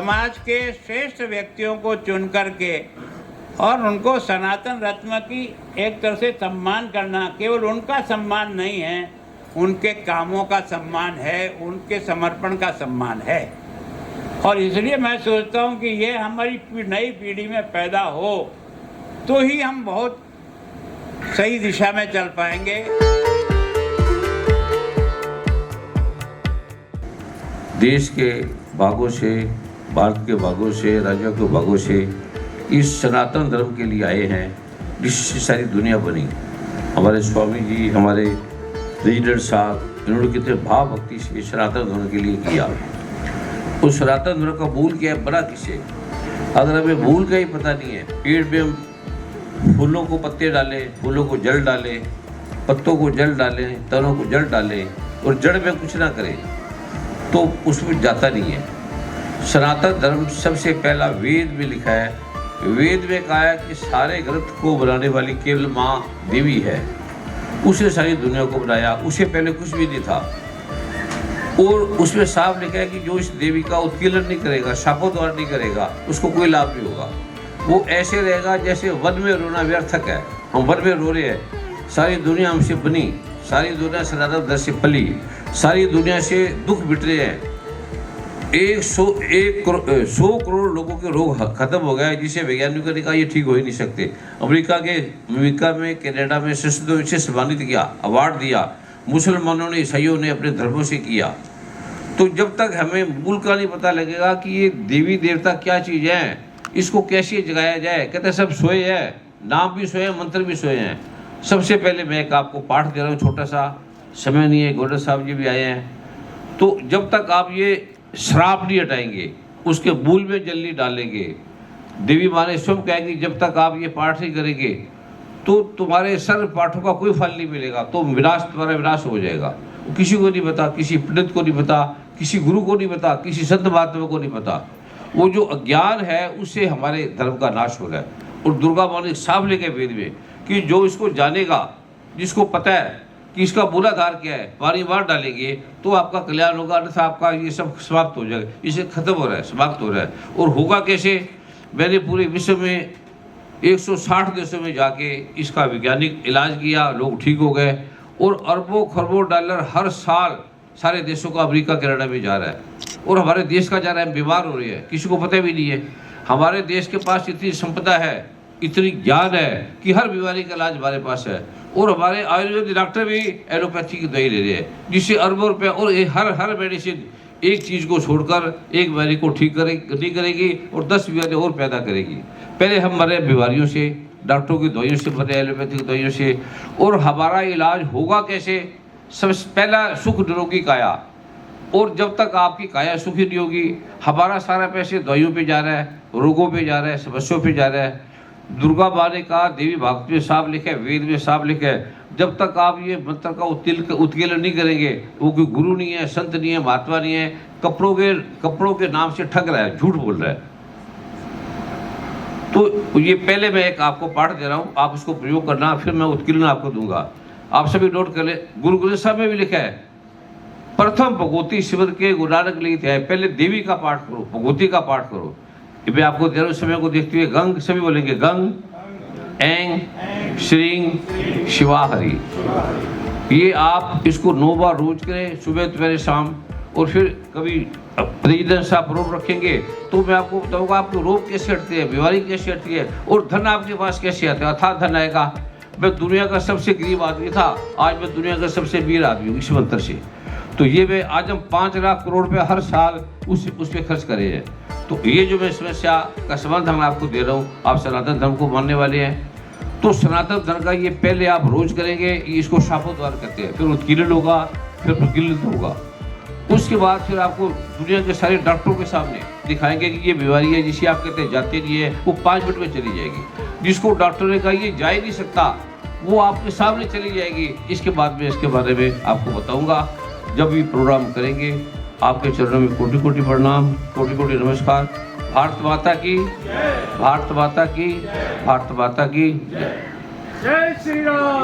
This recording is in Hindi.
समाज के श्रेष्ठ व्यक्तियों को चुन करके और उनको सनातन रत्न की एक तरह से सम्मान करना, केवल उनका सम्मान नहीं है, उनके कामों का सम्मान है, उनके समर्पण का सम्मान है। और इसलिए मैं सोचता हूँ कि ये हमारी नई पीढ़ी में पैदा हो तो ही हम बहुत सही दिशा में चल पाएंगे। देश के भागों से, भारत के भागों से, राज्यों के भागों से इस सनातन धर्म के लिए आए हैं, जिससे सारी दुनिया बनी। हमारे स्वामी जी, हमारे प्रेसिडेंट साहब, इन्होंने कितने भाव भक्ति से सनातन धर्म के लिए किया। उस सनातन धर्म का मूल क्या है, बना किसे? अगर हमें मूल का ही पता नहीं है, पेड़ में हम फूलों को पत्ते डालें, फूलों को जल डालें, पत्तों को जल डालें, तनों को जल डालें और जड़ में कुछ ना करें तो उसमें जाता नहीं है। सनातन धर्म सबसे पहला वेद में लिखा है। वेद में कहा है कि सारे ग्रंथ को बनाने वाली केवल माँ देवी है, उसने सारी दुनिया को बनाया, उससे पहले कुछ भी नहीं था। और उसमें साफ लिखा है कि जो इस देवी का उत्कीर्णन नहीं करेगा, शापोद्वार नहीं करेगा, उसको कोई लाभ नहीं होगा। वो ऐसे रहेगा जैसे वन में रोना व्यर्थक है। हम वन में रो रहे हैं, सारी दुनिया हमसे बनी, सारी दुनिया सनातन धर्म से पली, सारी दुनिया से दुख मिट रहे हैं। 100 करोड़ लोगों के रोग खत्म हो गए, जिसे वैज्ञानिकों ने कहा ये ठीक हो ही नहीं सकते। अमेरिका में, कनाडा में संसदों से सम्मानित किया, अवार्ड दिया। मुसलमानों ने, ईसाइयों ने अपने धर्मों से किया। तो जब तक हमें मूल का नहीं पता लगेगा कि ये देवी देवता क्या चीज़ है, इसको कैसे जगाया जाए। कहते सब सोए हैं, नाम भी सोए हैं, मंत्र भी सोए हैं। सबसे पहले मैं एक आपको पाठ दे रहा हूँ, छोटा सा, समय नहीं है, गोडर साहब जी भी आए हैं। तो जब तक आप ये श्राप नहीं हटाएंगे, उसके मूल में जल नहीं डालेंगे, देवी माँ ने स्वयं कहेंगी जब तक आप ये पाठ नहीं करेंगे तो तुम्हारे सर्व पाठों का कोई फल नहीं मिलेगा, तो विनाश, तुम्हारा विनाश हो जाएगा। किसी को नहीं पता, किसी पंडित को नहीं पता, किसी गुरु को नहीं पता, किसी संत महात्मा को नहीं पता। वो जो अज्ञान है उससे हमारे धर्म का नाश हो रहा है। और दुर्गा माँ ने साफ लिखे वेद में कि जो इसको जानेगा, जिसको पता है कि इसका मूलाधार क्या है, पानी मार डालेंगे तो आपका कल्याण होगा, अन्यथा आपका ये सब समाप्त हो जाएगा। इसे खत्म हो रहा है, समाप्त हो रहा है। और होगा कैसे? मैंने पूरे विश्व में 160 देशों में जाके इसका वैज्ञानिक इलाज किया, लोग ठीक हो गए। और अरबों खरबों डॉलर हर साल सारे देशों का, अमेरिका, कनाडा में जा रहा है। और हमारे देश का जा रहा है, बीमार हो रही है, किसी को पता भी नहीं है। हमारे देश के पास इतनी संपदा है, इतनी ज्ञान है कि हर बीमारी का इलाज हमारे पास है। और हमारे आयुर्वेदिक डॉक्टर भी एलोपैथी की दवाई ले रहे हैं, जिससे अरबों रुपये। और हर मेडिसिन एक चीज़ को छोड़कर एक बीमारी को ठीक नहीं करेगी और 10 बीमारी और पैदा करेगी। पहले हम मरे बीमारियों से, डॉक्टरों की दवाइयों से मरे, एलोपैथिक दवाइयों से। और हमारा इलाज होगा कैसे? सबसे पहला सुख निरोगी काया। और जब तक आपकी काया सुखी नहीं होगी, हमारा सारा पैसे दवाइयों पे जा रहा है, रोगों पे जा रहा है, समस्याओं पे जा रहा है। दुर्गा माँ ने कहा, देवी भागवत में साफ लिखा है, वेद में साफ लिखा है, जब तक आप ये मंत्र का उत्कीर्णन नहीं करेंगे, वो कोई गुरु नहीं है, संत नहीं है, महात्मा नहीं है, कपड़ों के नाम से ठग रहा है, झूठ बोल रहा है। तो ये पहले मैं एक आपको पाठ दे रहा हूँ, आप उसको प्रयोग करना, फिर मैं उत्कीर्णन आपको दूंगा। आप सभी नोट कर ले। गुरु ग्रंथ साहब में भी लिखा है, प्रथम भगवती शिविर के गुरु नानक लिखित है, पहले देवी का पाठ करो, भगवती का पाठ करो। मैं आपको दे रहा हूँ, समय को देखते हुए गंग, सभी बोलेंगे गंग, एंग, श्रींग, शिवा हरि। ये आप इसको 9 बार रोज करें, सुबह दोपहर शाम। और फिर कभी प्रेसिडेंट साहब रोग रखेंगे तो मैं आपको बताऊंगा आपको रोग कैसे हटते हैं, बीमारी कैसे हटती है, और धन आपके पास कैसे आता है। अर्थात धन आएगा। मैं दुनिया का सबसे गरीब आदमी था, आज मैं दुनिया का सबसे अमीर आदमी हूँ इस मंत्र से। तो ये मैं आज हम 5 लाख करोड़ रुपये हर साल उस पर खर्च करे हैं। तो ये जो मैं समस्या का संबंध हम आपको दे रहा हूँ, आप सनातन धर्म को मानने वाले हैं तो सनातन धर्म का ये पहले आप रोज करेंगे, इसको शापोद्वार कहते हैं, फिर उत्कीर्णन होगा, फिर प्रकीर्णित होगा। उसके बाद फिर आपको दुनिया के सारे डॉक्टरों के सामने दिखाएंगे कि ये बीमारी है, जिसे आप कहते हैं जाती नहीं है, वो 5 मिनट में चली जाएगी। जिसको डॉक्टर ने कहा ये जा ही नहीं सकता, वो आपके सामने चली जाएगी। इसके बाद में इसके बारे में आपको बताऊंगा जब भी प्रोग्राम करेंगे। आपके चरणों में कोटि कोटि प्रणाम, कोटि कोटि नमस्कार। भारत माता की, भारत माता की, भारत माता की जय श्री राम।